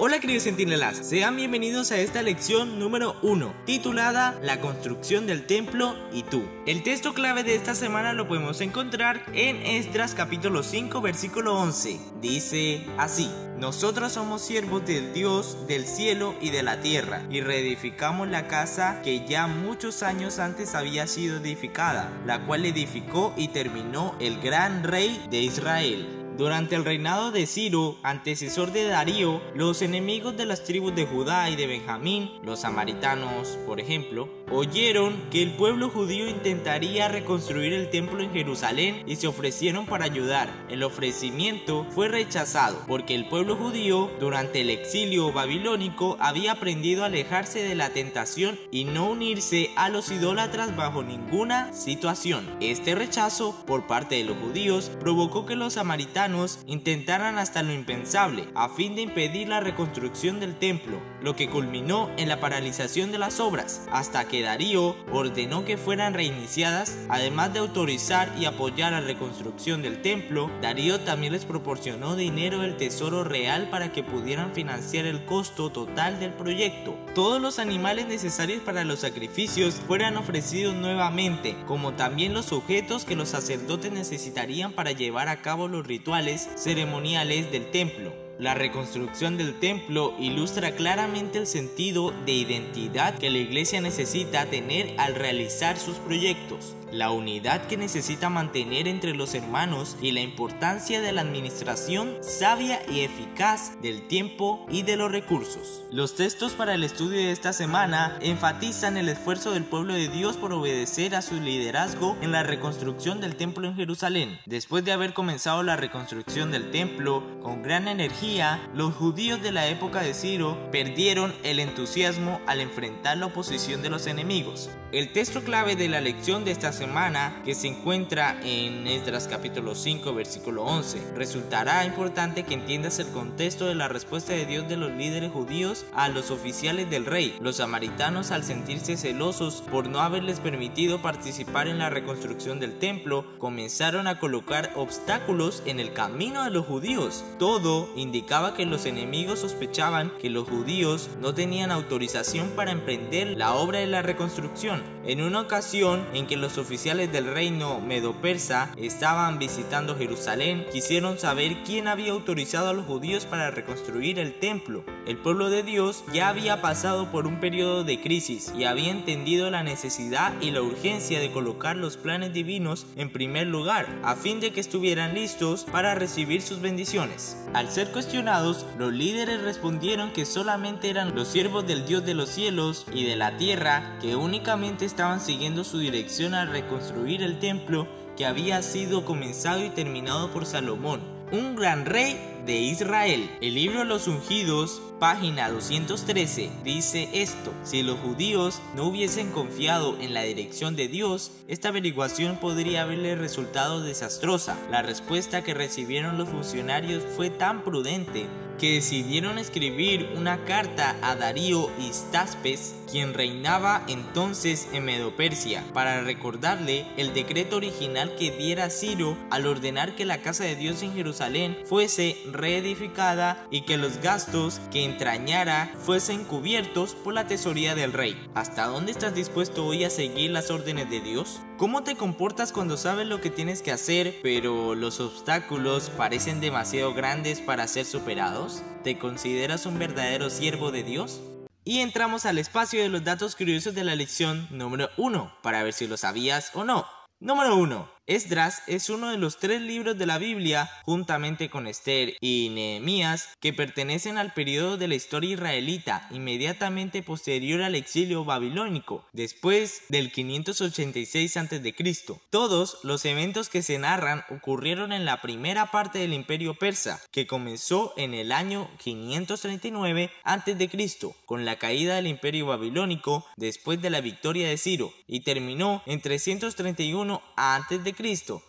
Hola queridos centinelas, sean bienvenidos a esta lección número 1, titulada La construcción del templo y tú. El texto clave de esta semana lo podemos encontrar en Esdras capítulo 5 versículo 11. Dice así: nosotros somos siervos del Dios del cielo y de la tierra, y reedificamos la casa que ya muchos años antes había sido edificada, la cual edificó y terminó el gran rey de Israel. Durante el reinado de Ciro, antecesor de Darío, los enemigos de las tribus de Judá y de Benjamín, los samaritanos, por ejemplo, oyeron que el pueblo judío intentaría reconstruir el templo en Jerusalén y se ofrecieron para ayudar. El ofrecimiento fue rechazado porque el pueblo judío, durante el exilio babilónico, había aprendido a alejarse de la tentación y no unirse a los idólatras bajo ninguna situación. Este rechazo por parte de los judíos provocó que los samaritanos intentaran hasta lo impensable a fin de impedir la reconstrucción del templo, lo que culminó en la paralización de las obras, hasta que Darío ordenó que fueran reiniciadas. Además de autorizar y apoyar la reconstrucción del templo, Darío también les proporcionó dinero del tesoro real para que pudieran financiar el costo total del proyecto. Todos los animales necesarios para los sacrificios fueran ofrecidos nuevamente, como también los objetos que los sacerdotes necesitarían para llevar a cabo los rituales ceremoniales del templo. La reconstrucción del templo ilustra claramente el sentido de identidad que la iglesia necesita tener al realizar sus proyectos, la unidad que necesita mantener entre los hermanos y la importancia de la administración sabia y eficaz del tiempo y de los recursos. Los textos para el estudio de esta semana enfatizan el esfuerzo del pueblo de Dios por obedecer a su liderazgo en la reconstrucción del templo en Jerusalén. Después de haber comenzado la reconstrucción del templo con gran energía, los judíos de la época de Ciro perdieron el entusiasmo al enfrentar la oposición de los enemigos. El texto clave de la lección de esta semana, que se encuentra en Esdras capítulo 5 versículo 11, resultará importante que entiendas el contexto de la respuesta de Dios de los líderes judíos a los oficiales del rey. Los samaritanos, al sentirse celosos por no haberles permitido participar en la reconstrucción del templo, comenzaron a colocar obstáculos en el camino de los judíos. Todo indicaba que los enemigos sospechaban que los judíos no tenían autorización para emprender la obra de la reconstrucción. En una ocasión en que los oficiales del reino medo-persa estaban visitando Jerusalén, quisieron saber quién había autorizado a los judíos para reconstruir el templo. El pueblo de Dios ya había pasado por un periodo de crisis y había entendido la necesidad y la urgencia de colocar los planes divinos en primer lugar, a fin de que estuvieran listos para recibir sus bendiciones. Al ser cuestionados, los líderes respondieron que solamente eran los siervos del Dios de los cielos y de la tierra que únicamente estaban siguiendo su dirección al reconstruir el templo que había sido comenzado y terminado por Salomón, un gran rey de Israel. El libro Los Ungidos, página 213, dice esto: si los judíos no hubiesen confiado en la dirección de Dios, esta averiguación podría haberle resultado desastrosa. La respuesta que recibieron los funcionarios fue tan prudente que decidieron escribir una carta a Darío Histaspes, quien reinaba entonces en Medo-Persia, para recordarle el decreto original que diera Ciro al ordenar que la casa de Dios en Jerusalén fuese reedificada y que los gastos que entrañara fuesen cubiertos por la tesorería del rey. ¿Hasta dónde estás dispuesto hoy a seguir las órdenes de Dios? ¿Cómo te comportas cuando sabes lo que tienes que hacer, pero los obstáculos parecen demasiado grandes para ser superados? ¿Te consideras un verdadero siervo de Dios? Y entramos al espacio de los datos curiosos de la lección número 1, para ver si lo sabías o no. Número 1. Esdras es uno de los 3 libros de la Biblia, juntamente con Esther y Nehemías, que pertenecen al periodo de la historia israelita inmediatamente posterior al exilio babilónico, después del 586 a.C. Todos los eventos que se narran ocurrieron en la primera parte del imperio persa, que comenzó en el año 539 a.C., con la caída del imperio babilónico después de la victoria de Ciro, y terminó en 331 a.C.,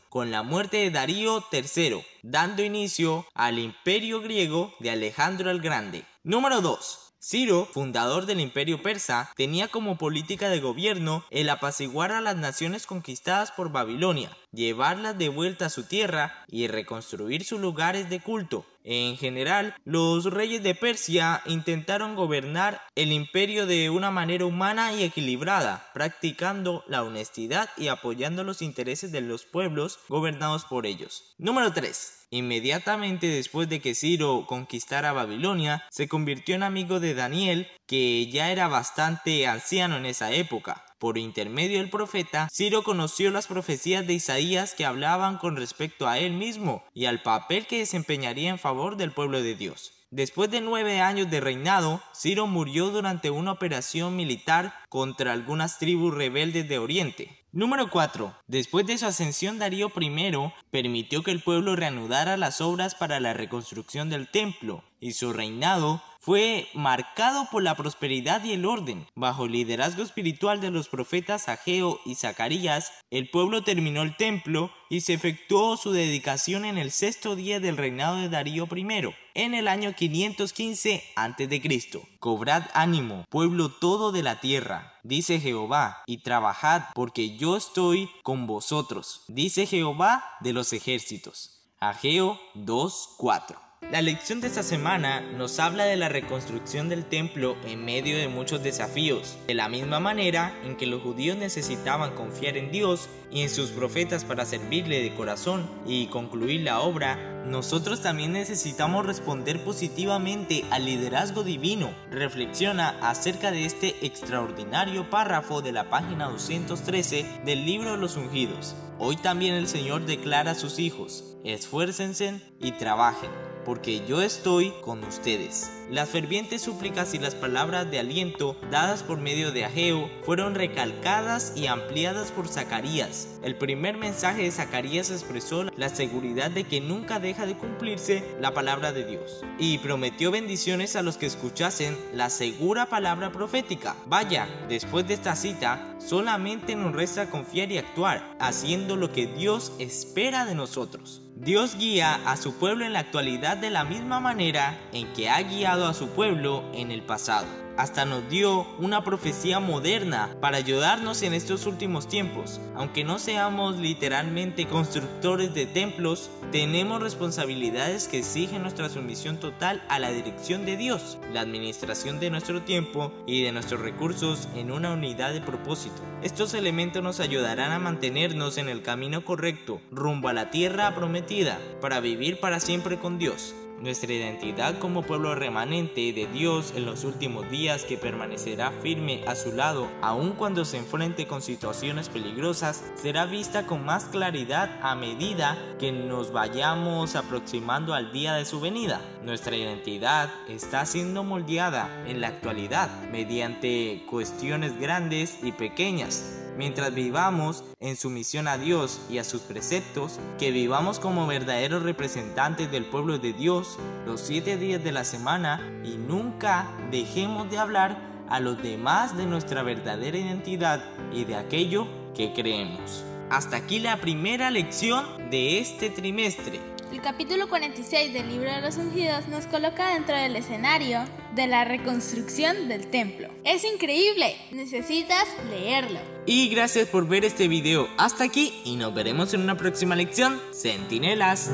con la muerte de Darío III, dando inicio al imperio griego de Alejandro el Grande. Número 2. Ciro, fundador del imperio persa, tenía como política de gobierno el apaciguar a las naciones conquistadas por Babilonia. llevarlas de vuelta a su tierra y reconstruir sus lugares de culto. En general, los reyes de Persia intentaron gobernar el imperio de una manera humana y equilibrada, practicando la honestidad y apoyando los intereses de los pueblos gobernados por ellos. Número 3. Inmediatamente después de que Ciro conquistara Babilonia, se convirtió en amigo de Daniel, que ya era bastante anciano en esa época. Por intermedio del profeta, Ciro conoció las profecías de Isaías que hablaban con respecto a él mismo y al papel que desempeñaría en favor del pueblo de Dios. Después de 9 años de reinado, Ciro murió durante una operación militar contra algunas tribus rebeldes de Oriente. Número 4. Después de su ascensión, Darío I permitió que el pueblo reanudara las obras para la reconstrucción del templo, y su reinado fue marcado por la prosperidad y el orden. Bajo el liderazgo espiritual de los profetas Ageo y Zacarías, el pueblo terminó el templo y se efectuó su dedicación en el 6º día del reinado de Darío I, en el año 515 a.C. Cobrad ánimo, pueblo todo de la tierra, dice Jehová, y trabajad, porque yo estoy con vosotros, dice Jehová de los ejércitos. Ageo 2:4. La lección de esta semana nos habla de la reconstrucción del templo en medio de muchos desafíos. De la misma manera en que los judíos necesitaban confiar en Dios y en sus profetas para servirle de corazón y concluir la obra, nosotros también necesitamos responder positivamente al liderazgo divino. Reflexiona acerca de este extraordinario párrafo de la página 213 del libro de los ungidos. Hoy también el Señor declara a sus hijos: esfuércense y trabajen, porque yo estoy con ustedes. Las fervientes súplicas y las palabras de aliento dadas por medio de Ageo fueron recalcadas y ampliadas por Zacarías. El primer mensaje de Zacarías expresó la seguridad de que nunca deja de cumplirse la palabra de Dios, y prometió bendiciones a los que escuchasen la segura palabra profética. Vaya, después de esta cita, solamente nos resta confiar y actuar, haciendo lo que Dios espera de nosotros. Dios guía a su pueblo en la actualidad de la misma manera en que ha guiado a su pueblo en el pasado. Hasta nos dio una profecía moderna para ayudarnos en estos últimos tiempos. Aunque no seamos literalmente constructores de templos, tenemos responsabilidades que exigen nuestra sumisión total a la dirección de Dios, la administración de nuestro tiempo y de nuestros recursos en una unidad de propósito. Estos elementos nos ayudarán a mantenernos en el camino correcto, rumbo a la tierra prometida, para vivir para siempre con Dios. Nuestra identidad como pueblo remanente de Dios en los últimos días, que permanecerá firme a su lado aun cuando se enfrente con situaciones peligrosas, será vista con más claridad a medida que nos vayamos aproximando al día de su venida. Nuestra identidad está siendo moldeada en la actualidad mediante cuestiones grandes y pequeñas. Mientras vivamos en sumisión a Dios y a sus preceptos, que vivamos como verdaderos representantes del pueblo de Dios los 7 días de la semana, y nunca dejemos de hablar a los demás de nuestra verdadera identidad y de aquello que creemos. Hasta aquí la primera lección de este trimestre. El capítulo 46 del libro de los ungidos nos coloca dentro del escenario de la reconstrucción del templo. ¡Es increíble! Necesitas leerlo. Y gracias por ver este video hasta aquí, y nos veremos en una próxima lección, centinelas.